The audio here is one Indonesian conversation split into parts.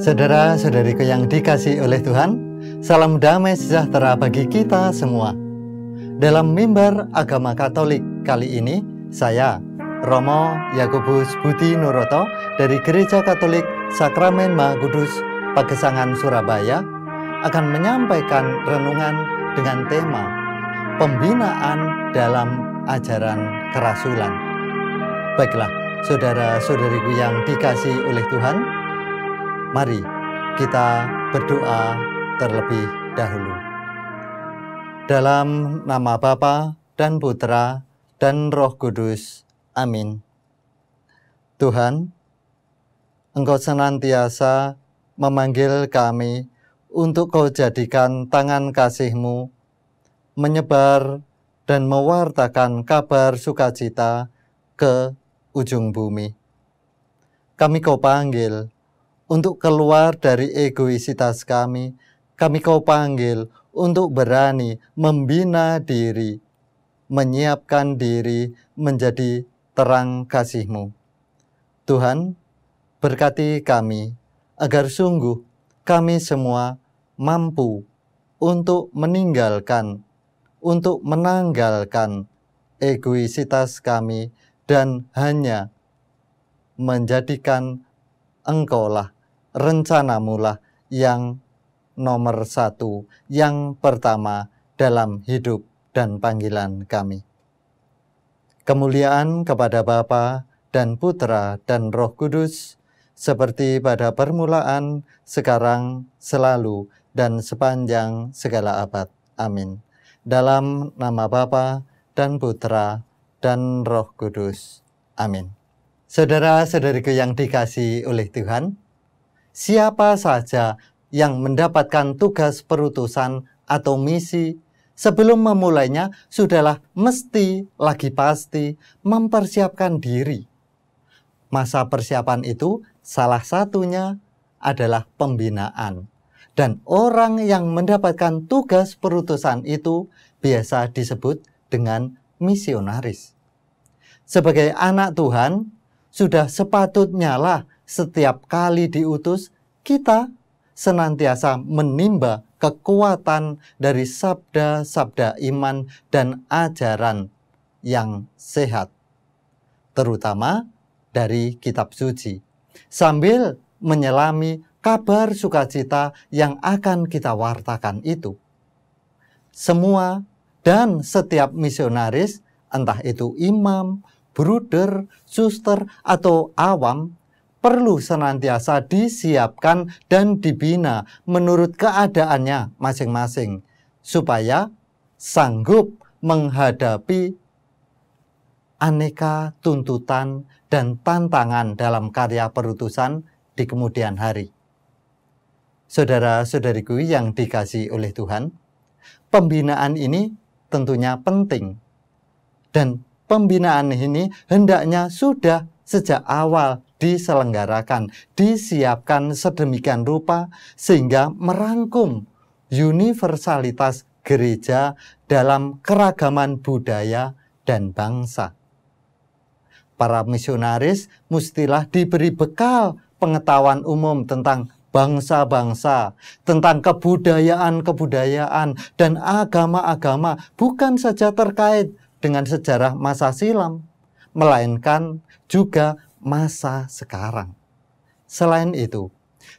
Saudara-saudariku yang dikasihi oleh Tuhan, salam damai sejahtera bagi kita semua. Dalam mimbar agama Katolik kali ini, saya, Romo Yakobus Budi Nuroto dari Gereja Katolik Sakramen Maha Kudus Pagesangan Surabaya akan menyampaikan renungan dengan tema pembinaan dalam ajaran kerasulan. Baiklah, saudara-saudariku yang dikasihi oleh Tuhan, mari kita berdoa terlebih dahulu. Dalam nama Bapa dan Putra dan Roh Kudus. Amin. Tuhan, Engkau senantiasa memanggil kami untuk Kau jadikan tangan kasih-Mu menyebar dan mewartakan kabar sukacita ke ujung bumi. Kami Kau panggil untuk keluar dari egoisitas kami. Kami Kau panggil untuk berani membina diri, menyiapkan diri menjadi terang kasih-Mu. Tuhan, berkati kami agar sungguh kami semua mampu untuk menanggalkan egoisitas kami dan hanya menjadikan Engkaulah, rencana-Mu lah yang nomor satu, yang pertama dalam hidup dan panggilan kami. Kemuliaan kepada Bapa dan Putra dan Roh Kudus, seperti pada permulaan, sekarang, selalu, dan sepanjang segala abad. Amin. Dalam nama Bapa dan Putra dan Roh Kudus. Amin. Saudara-saudariku yang dikasihi oleh Tuhan, siapa saja yang mendapatkan tugas perutusan atau misi, sebelum memulainya sudahlah mesti lagi pasti mempersiapkan diri. Masa persiapan itu salah satunya adalah pembinaan. Dan orang yang mendapatkan tugas perutusan itu biasa disebut dengan misionaris. Sebagai anak Tuhan, sudah sepatutnya lah setiap kali diutus, kita senantiasa menimba kekuatan dari sabda-sabda iman dan ajaran yang sehat, terutama dari kitab suci, sambil menyelami kabar sukacita yang akan kita wartakan itu. Semua dan setiap misionaris, entah itu imam, bruder, suster, atau awam, perlu senantiasa disiapkan dan dibina menurut keadaannya masing-masing, supaya sanggup menghadapi aneka tuntutan dan tantangan dalam karya perutusan di kemudian hari. Saudara-saudariku yang dikasihi oleh Tuhan, pembinaan ini tentunya penting, dan pembinaan ini hendaknya sudah sejak awal diselenggarakan, disiapkan sedemikian rupa sehingga merangkum universalitas gereja dalam keragaman budaya dan bangsa. Para misionaris mestilah diberi bekal pengetahuan umum tentang bangsa-bangsa, tentang kebudayaan-kebudayaan dan agama-agama, bukan saja terkait dengan sejarah masa silam, melainkan juga masa sekarang. Selain itu,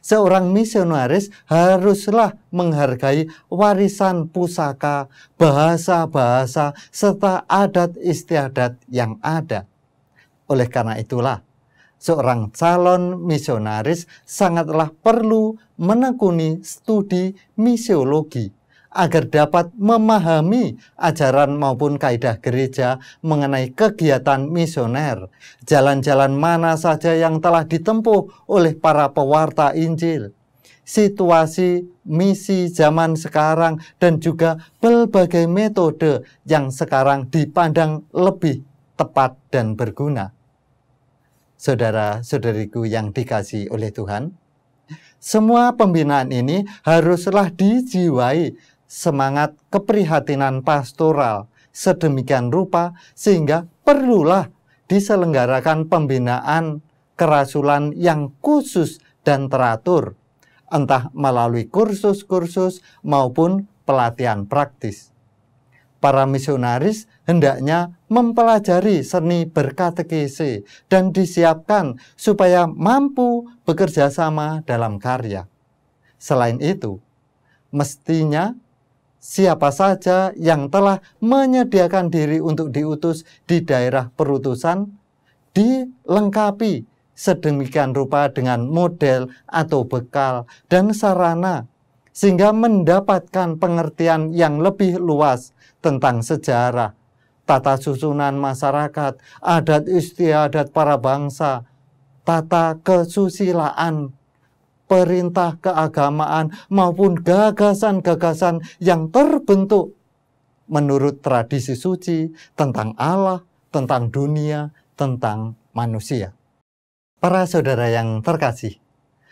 seorang misionaris haruslah menghargai warisan pusaka, bahasa-bahasa, serta adat istiadat yang ada. Oleh karena itulah, seorang calon misionaris sangatlah perlu menekuni studi misiologi agar dapat memahami ajaran maupun kaidah gereja mengenai kegiatan misioner, jalan-jalan mana saja yang telah ditempuh oleh para pewarta Injil, situasi misi zaman sekarang, dan juga berbagai metode yang sekarang dipandang lebih tepat dan berguna. Saudara-saudariku yang dikasihi oleh Tuhan, semua pembinaan ini haruslah dijiwai semangat keprihatinan pastoral sedemikian rupa sehingga perlulah diselenggarakan pembinaan kerasulan yang khusus dan teratur entah melalui kursus-kursus maupun pelatihan praktis. Para misionaris hendaknya mempelajari seni berkatekese dan disiapkan supaya mampu bekerja sama dalam karya. Selain itu, mestinya siapa saja yang telah menyediakan diri untuk diutus di daerah perutusan dilengkapi sedemikian rupa dengan model atau bekal dan sarana sehingga mendapatkan pengertian yang lebih luas tentang sejarah, tata susunan masyarakat, adat istiadat para bangsa, tata kesusilaan, perintah keagamaan, maupun gagasan-gagasan yang terbentuk menurut tradisi suci tentang Allah, tentang dunia, tentang manusia. Para saudara yang terkasih,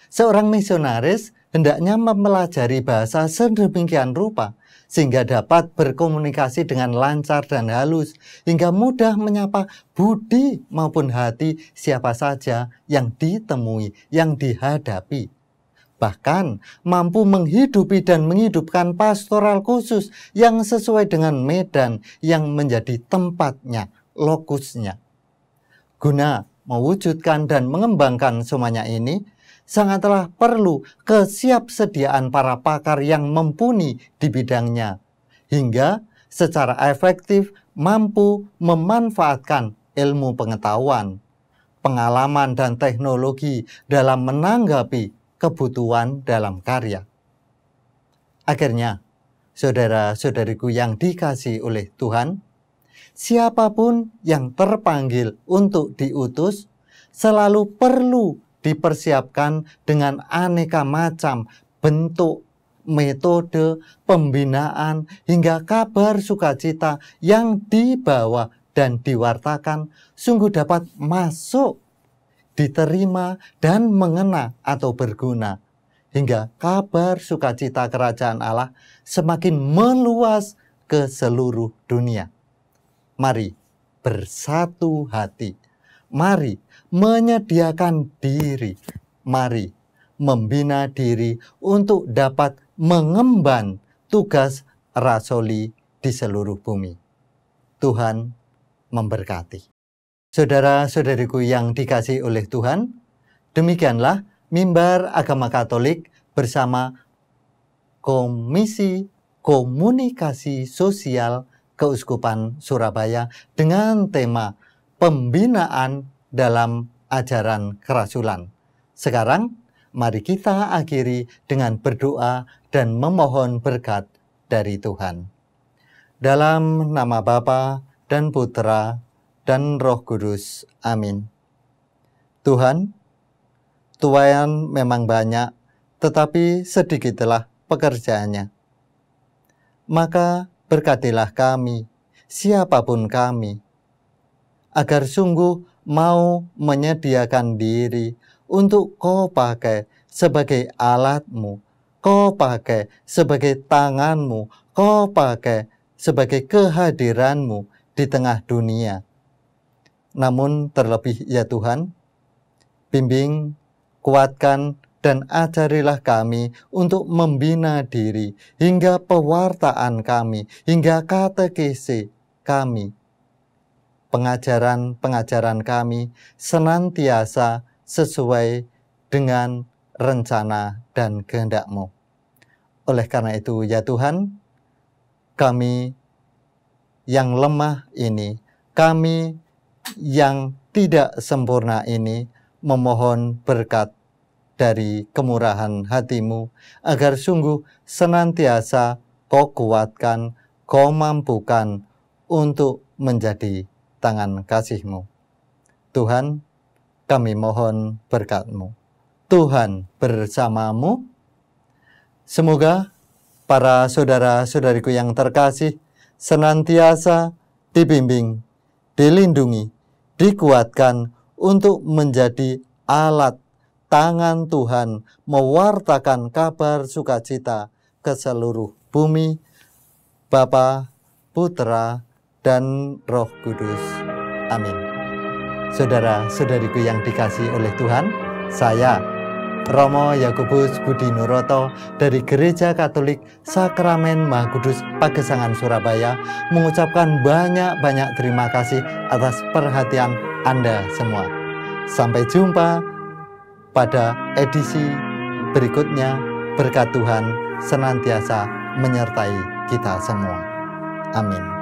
seorang misionaris hendaknya mempelajari bahasa sedemikian rupa sehingga dapat berkomunikasi dengan lancar dan halus hingga mudah menyapa budi maupun hati siapa saja yang ditemui, yang dihadapi. Bahkan mampu menghidupi dan menghidupkan pastoral khusus yang sesuai dengan medan yang menjadi tempatnya, lokusnya. Guna mewujudkan dan mengembangkan semuanya ini, sangatlah perlu kesiapsediaan para pakar yang mumpuni di bidangnya, hingga secara efektif mampu memanfaatkan ilmu pengetahuan, pengalaman dan teknologi dalam menanggapi kebutuhan dalam karya. Akhirnya, saudara-saudariku yang dikasihi oleh Tuhan, siapapun yang terpanggil untuk diutus selalu perlu dipersiapkan dengan aneka macam bentuk, metode, pembinaan, hingga kabar sukacita yang dibawa dan diwartakan sungguh dapat masuk, diterima, dan mengena atau berguna, hingga kabar sukacita kerajaan Allah semakin meluas ke seluruh dunia. Mari bersatu hati. Mari menyediakan diri, mari membina diri untuk dapat mengemban tugas rasuli di seluruh bumi. Tuhan memberkati. Saudara-saudariku yang dikasihi oleh Tuhan, demikianlah Mimbar Agama Katolik bersama Komisi Komunikasi Sosial Keuskupan Surabaya dengan tema pembinaan dalam ajaran kerasulan. Sekarang, mari kita akhiri dengan berdoa dan memohon berkat dari Tuhan. Dalam nama Bapa dan Putra dan Roh Kudus. Amin. Tuhan, tuaian memang banyak, tetapi sedikitlah pekerjaannya. Maka berkatilah kami, siapapun kami, agar sungguh mau menyediakan diri untuk Kau pakai sebagai alatmu, Kau pakai sebagai tanganmu, Kau pakai sebagai kehadiranmu di tengah dunia. Namun terlebih ya Tuhan, bimbing, kuatkan, dan ajarilah kami untuk membina diri hingga pewartaan kami, hingga katekese kami. Pengajaran-pengajaran kami senantiasa sesuai dengan rencana dan kehendak-Mu. Oleh karena itu ya Tuhan, kami yang lemah ini, kami yang tidak sempurna ini, memohon berkat dari kemurahan hati-Mu, agar sungguh senantiasa Kau kuatkan, Kau mampukan untuk menjadi tangan kasih-Mu. Tuhan, kami mohon berkat-Mu. Tuhan bersamamu. Semoga para saudara-saudariku yang terkasih senantiasa dibimbing, dilindungi, dikuatkan untuk menjadi alat tangan Tuhan mewartakan kabar sukacita ke seluruh bumi, Bapa, Putra, dan Roh Kudus. Amin. Saudara-saudariku yang dikasihi oleh Tuhan, saya, Romo Yakobus Budi Nuroto dari Gereja Katolik Sakramen Maha Kudus Pagesangan Surabaya mengucapkan banyak-banyak terima kasih atas perhatian Anda semua. Sampai jumpa pada edisi berikutnya. Berkat Tuhan senantiasa menyertai kita semua. Amin.